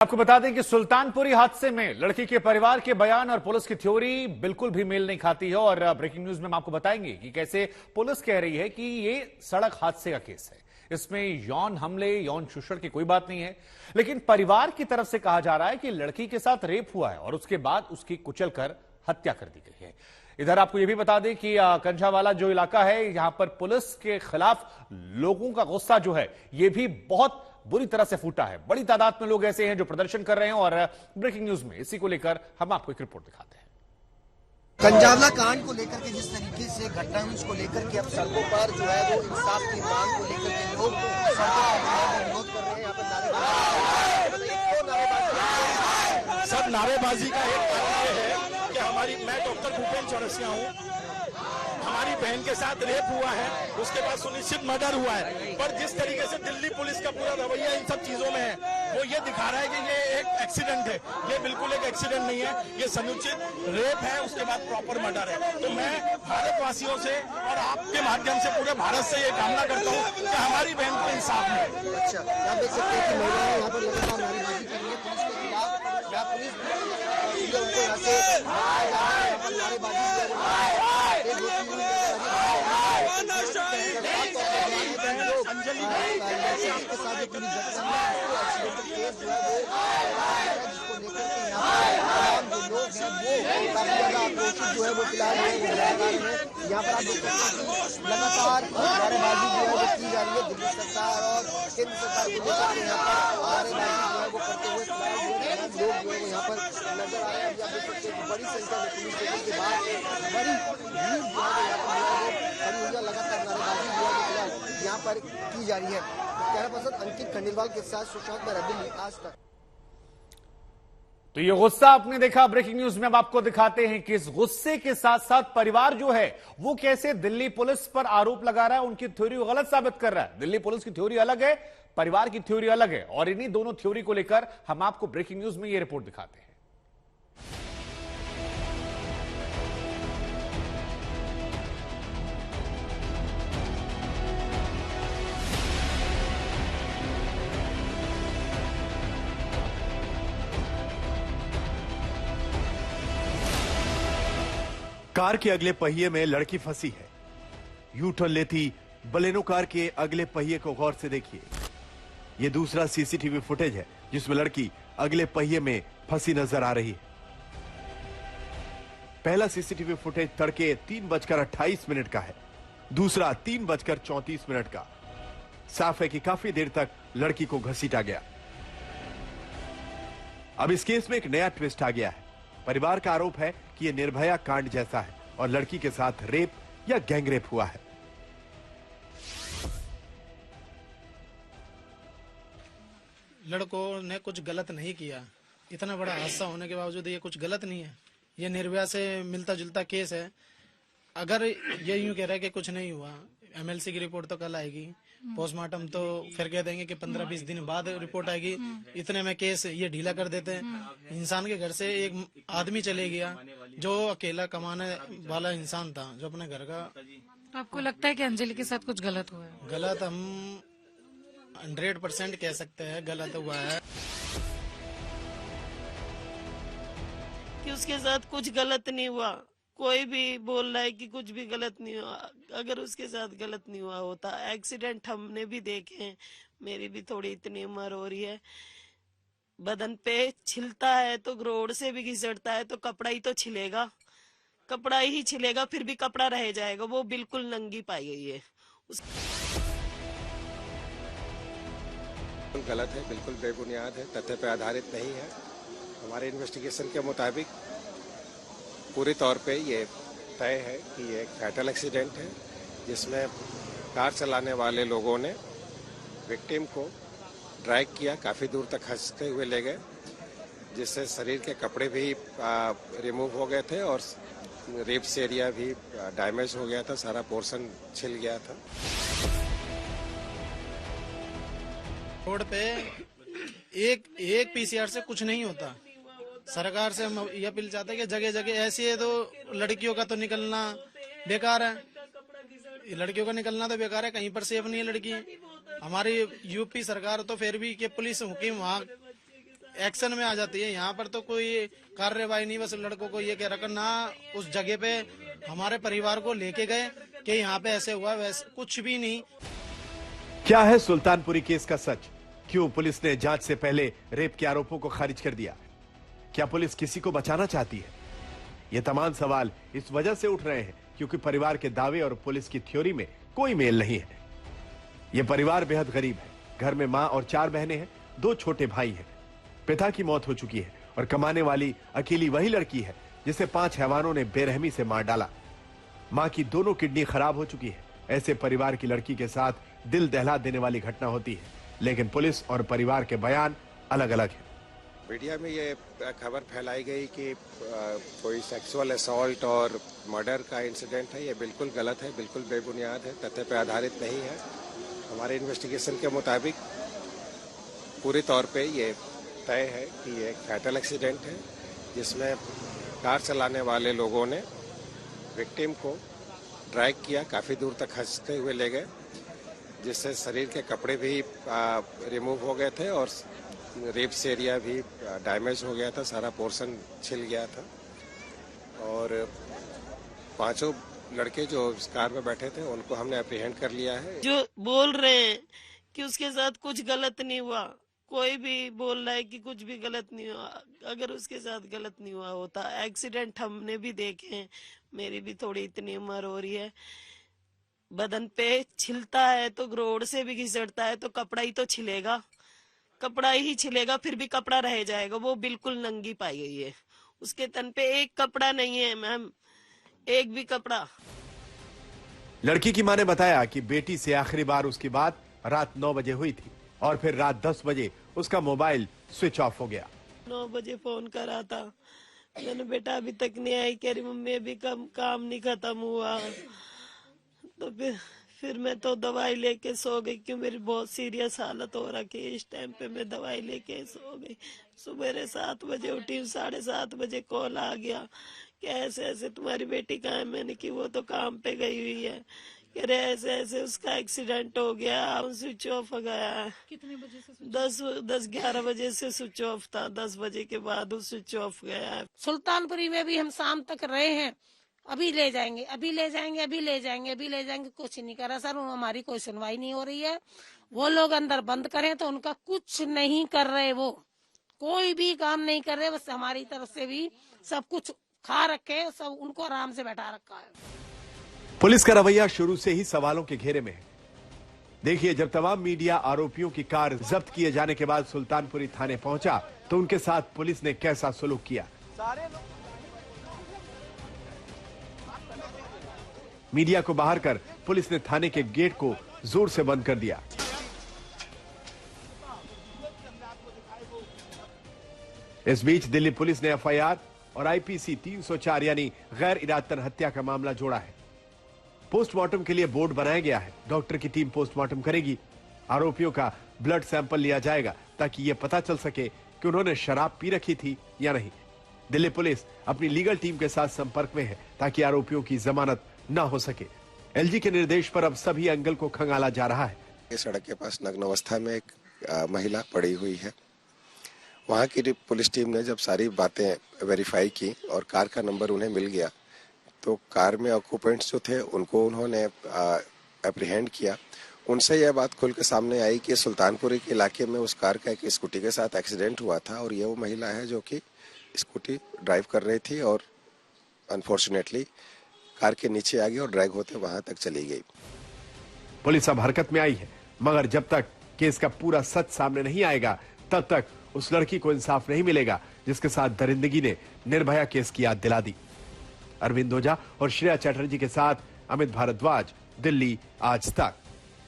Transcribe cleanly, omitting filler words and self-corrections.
आपको बता दें कि सुल्तानपुरी हादसे में लड़की के परिवार के बयान और पुलिस की थ्योरी बिल्कुल भी मेल नहीं खाती है। और ब्रेकिंग न्यूज में हम आपको बताएंगे कि कैसे पुलिस कह रही है कि ये सड़क हादसे का केस है, इसमें यौन हमले, यौन शोषण की कोई बात नहीं है। लेकिन परिवार की तरफ से कहा जा रहा है कि लड़की के साथ रेप हुआ है और उसके बाद उसकी कुचलकर हत्या कर दी गई है। इधर आपको यह भी बता दें कि कंझावाला जो इलाका है, यहां पर पुलिस के खिलाफ लोगों का गुस्सा जो है यह भी बहुत बुरी तरह से फूटा है। बड़ी तादाद में लोग ऐसे हैं जो प्रदर्शन कर रहे हैं और ब्रेकिंग न्यूज में इसी को लेकर हम आपको एक रिपोर्ट दिखाते हैं। कंझावला कांड को लेकर के जिस तरीके से घटना हुई उसको लेकर के अब सड़कों पर जो है वो इंसाफ की मांग को लेकर के लोग सड़कों पर विरोध कर रहे हैं। यहाँ पर नारेबाजी, सब नारेबाजी का एक कारण ये है कि मैं डॉक्टर भूपेन चौरसिया हूँ। हमारी बहन के साथ रेप हुआ है, उसके बाद सुनिश्चित मर्डर हुआ है, पर जिस तरीके से दिल्ली पुलिस का पूरा रवैया इन सब चीजों में है, वो ये दिखा रहा है कि ये एक एक्सीडेंट है। ये बिल्कुल एक एक्सीडेंट नहीं है, ये समुचित रेप है, उसके बाद प्रॉपर मर्डर है। तो मैं भारतवासियों से और आपके माध्यम से पूरे भारत से ये कामना करता हूँ कि हमारी बहन को इंसाफ मिले। अच्छा, आप देख सकते हैं कि महिलाएं यहाँ पर लगातार नारेबाजी कर रही है पुलिस के खिलाफ। या पुलिस उनको यहाँ से नारेबाजी के साथ पूरी घटना केस जो है वो जिसको लेकर के यहाँ पर जो लोग हैं वो काफी ज्यादा आक्रोशित जो है वो फिलहाल यहाँ पर आप देख सकते हैं कि लगातार नारेबाजी जो है वो की जा रही है। दिल्ली सरकार और केंद्र सरकार को लेकर के यहाँ पर नारेबाजी जो है वो करते हुए फिलहाल लोग जो है वो यहाँ पर नजर आ रहे हैं। आप देख सकते हैं बड़ी संख्या में पुलिस स्टेशन के बाहर बड़ी भीड़ जो है यहाँ पर लगातार नारेबाजी जो है फिलहाल यहाँ पर की जा रही है। कैमरा पर्सन अंकित खंडेलवाल के साथ सुशांत दिल्ली आज तक। तो ये गुस्सा आपने देखा ब्रेकिंग न्यूज में। अब आपको दिखाते हैं कि इस गुस्से के साथ साथ परिवार जो है वो कैसे दिल्ली पुलिस पर आरोप लगा रहा है, उनकी थ्योरी को गलत साबित कर रहा है। दिल्ली पुलिस की थ्योरी अलग है, परिवार की थ्योरी अलग है, और इन्हीं दोनों थ्योरी को लेकर हम आपको ब्रेकिंग न्यूज में ये रिपोर्ट दिखाते हैं। कार के अगले पहिए में लड़की फंसी है। यू टर्न लेती बलेनो कार के अगले पहिए को गौर से देखिए। यह दूसरा सीसीटीवी फुटेज है जिसमें लड़की अगले पहिए में फंसी नजर आ रही है। पहला सीसीटीवी फुटेज तड़के 3:28 का है, दूसरा 3:34 का। साफ है कि काफी देर तक लड़की को घसीटा गया। अब इस केस में एक नया ट्विस्ट आ गया है। परिवार का आरोप है कि यह निर्भया कांड जैसा है और लड़की के साथ रेप या गैंगरेप हुआ है। लड़कों ने कुछ गलत नहीं किया। इतना बड़ा हादसा होने के बावजूद ये कुछ गलत नहीं है। ये निर्भया से मिलता जुलता केस है। अगर ये यूं कह रहा है कि कुछ नहीं हुआ, एमएलसी की रिपोर्ट तो कल आएगी, पोस्टमार्टम तो फिर कह देंगे कि 15-20 दिन बाद रिपोर्ट आएगी। इतने में केस ये ढीला कर देते हैं। इंसान के घर से एक आदमी चले गया जो अकेला कमाने वाला इंसान था, जो अपने घर का। आपको लगता है कि अंजलि के साथ कुछ गलत हुआ है? गलत हम 100% कह सकते हैं गलत हुआ है कि उसके साथ कुछ गलत नहीं हुआ। कोई भी बोल रहा है कि कुछ भी गलत नहीं हुआ। अगर उसके साथ गलत नहीं हुआ होता, एक्सीडेंट हमने भी देखे हैं। मेरी भी थोड़ी इतनी उम्र हो रही है, बदन पे छिलता है तो रोड से भी घिसटता है तो कपड़ा ही तो छिलेगा, कपड़ा ही छिलेगा, फिर भी कपड़ा रह जाएगा। वो बिल्कुल नंगी पाई गई है। गलत है, बिल्कुल बेबुनियाद है, तथ्य पे आधारित नहीं है। हमारे इन्वेस्टिगेशन के मुताबिक पूरी तौर पे ये तय है कि ये एक फैटल एक्सीडेंट है जिसमें कार चलाने वाले लोगों ने विक्टिम को ड्रैग किया, काफ़ी दूर तक खसते हुए ले गए, जिससे शरीर के कपड़े भी रिमूव हो गए थे और रिब्स एरिया भी डैमेज हो गया था, सारा पोर्शन छिल गया था। रोड पे एक पीसीआर से कुछ नहीं होता। सरकार से हम ये अपील चाहते हैं कि जगह जगह ऐसी है तो लड़कियों का तो निकलना बेकार है। लड़कियों का निकलना तो बेकार है, कहीं पर सेफ नहीं है लड़की। हमारी यूपी सरकार तो फिर भी कि पुलिस हुकीम वहाँ एक्शन में आ जाती है। यहाँ पर तो कोई कार्यवाही नहीं, बस लड़कों को ये कह रखा ना, उस जगह पे हमारे परिवार को लेके गए कि यहाँ पे ऐसे हुआ, वैसे कुछ भी नहीं। क्या है सुल्तानपुरी केस का सच? क्यों पुलिस ने जांच से पहले रेप के आरोपों को खारिज कर दिया? क्या पुलिस किसी को बचाना चाहती है? ये तमाम सवाल इस वजह से उठ रहे हैं क्योंकि परिवार के दावे और पुलिस की थ्योरी में कोई मेल नहीं है। यह परिवार बेहद गरीब है। घर में मां और 4 बहनें हैं, 2 छोटे भाई हैं। पिता की मौत हो चुकी है और कमाने वाली अकेली वही लड़की है जिसे 5 हैवानों ने बेरहमी से मार डाला। मां की दोनों किडनी खराब हो चुकी है। ऐसे परिवार की लड़की के साथ दिल दहला देने वाली घटना होती है, लेकिन पुलिस और परिवार के बयान अलग अलग हैं। मीडिया में ये खबर फैलाई गई कि कोई सेक्सुअल असॉल्ट और मर्डर का इंसिडेंट है। ये बिल्कुल गलत है, बिल्कुल बेबुनियाद है, तथ्य पे आधारित नहीं है। हमारे इन्वेस्टिगेशन के मुताबिक पूरे तौर पे ये तय है कि ये एक फैटल एक्सीडेंट है जिसमें कार चलाने वाले लोगों ने विक्टिम को ड्रैग किया, काफ़ी दूर तक खींचते हुए ले गए, जिससे शरीर के कपड़े भी रिमूव हो गए थे और रेप्स एरिया भी डैमेज हो गया था, सारा पोर्शन छिल गया था। और 5 लड़के जो इस कार में बैठे थे उनको हमने अप्रीहेंड कर लिया है। जो बोल रहे हैं कि उसके साथ कुछ गलत नहीं हुआ, कोई भी बोल रहा है कि कुछ भी गलत नहीं हुआ, अगर उसके साथ गलत नहीं हुआ होता, एक्सीडेंट हमने भी देखे हैं। मेरी भी थोड़ी इतनी उम्र हो रही है, बदन पे छिलता है तो रोड से भी घिसटता है तो कपड़ा ही तो छिलेगा, कपड़ा ही छिलेगा, फिर भी कपड़ा रह जाएगा। वो बिल्कुल नंगी पाई गई है, उसके तन पे एक कपड़ा नहीं है मैम, एक भी कपड़ा। लड़की की मां ने बताया कि बेटी से आखिरी बार उसकी बात रात 9 बजे हुई थी और फिर रात 10 बजे उसका मोबाइल स्विच ऑफ हो गया। 9 बजे फोन करा था मैंने, बेटा अभी तक नहीं आई, कह रही मम्मी अभी काम नहीं खत्म हुआ। तो फिर मैं तो दवाई लेके सो गई, क्यों मेरी बहुत सीरियस हालत हो रखी है। इस टाइम पे मैं दवाई लेके सो गई। सुबह 7 बजे उठी, 7:30 बजे कॉल आ गया कि ऐसे ऐसे तुम्हारी बेटी कहाँ है। मैंने कि वो तो काम पे गई हुई है। कह रहे ऐसे ऐसे उसका एक्सीडेंट हो गया, स्विच ऑफ हो गया है। कितने बजे से? 10-11 बजे से स्विच ऑफ था, 10 बजे के बाद वो स्विच ऑफ गया है। सुल्तानपुरी में भी हम शाम तक रहे हैं, अभी ले जाएंगे, अभी ले जाएंगे, अभी ले जाएंगे, अभी ले जाएंगे, कुछ नहीं करा सर। हमारी कोई सुनवाई नहीं हो रही है। वो लोग अंदर बंद करें तो उनका कुछ नहीं कर रहे, वो कोई भी काम नहीं कर रहे। बस हमारी तरफ से भी सब कुछ खा रखे, सब उनको आराम से बैठा रखा है। पुलिस का रवैया शुरू से ही सवालों के घेरे में है। देखिए, जब तमाम मीडिया आरोपियों की कार जब्त किए जाने के बाद सुल्तानपुरी थाने पहुंचा तो उनके साथ पुलिस ने कैसा सलूक किया। मीडिया को बाहर कर पुलिस ने थाने के गेट को जोर से बंद कर दिया। इस बीच दिल्ली पुलिस ने एफआईआर और आईपीसी 304 यानी गैर इरादतन हत्या का मामला जोड़ा है। पोस्टमार्टम के लिए बोर्ड बनाया गया है। डॉक्टर की टीम पोस्टमार्टम करेगी। आरोपियों का ब्लड सैंपल लिया जाएगा ताकि यह पता चल सके कि उन्होंने शराब पी रखी थी या नहीं। दिल्ली पुलिस अपनी लीगल टीम के साथ संपर्क में है ताकि आरोपियों की जमानत न हो सके। एलजी के निर्देश पर अब सभी एंगल को खंगाला जा रहा है। इस सड़क के पास नग्न अवस्था में एक महिला पड़ी हुई है। वहां की पुलिस टीम ने जब सारी बातें वेरीफाई की और कार का नंबर उन्हें मिल गया तो कार में ऑक्यूपेंट्स जो थे उनको उन्होंने अप्रीहेंड किया। उनसे यह बात खुल के सामने आई कि सुल्तानपुरी के इलाके में उस कार का एक स्कूटी के साथ एक्सीडेंट हुआ था और ये वो महिला है जो कि स्कूटी ड्राइव कर रही थी और अनफॉर्चुनेटली कार के नीचे आ गई और ड्रैग होते वहां तक चली गई। पुलिस अब हरकत में आई है, मगर जब तक केस का पूरा सच सामने नहीं आएगा तब तक उस लड़की को इंसाफ नहीं मिलेगा जिसके साथ दरिंदगी ने निर्भया केस की याद दिला दी। अरविंद ओझा और श्रेया चैटर्जी के साथ अमित भारद्वाज, दिल्ली आज तक।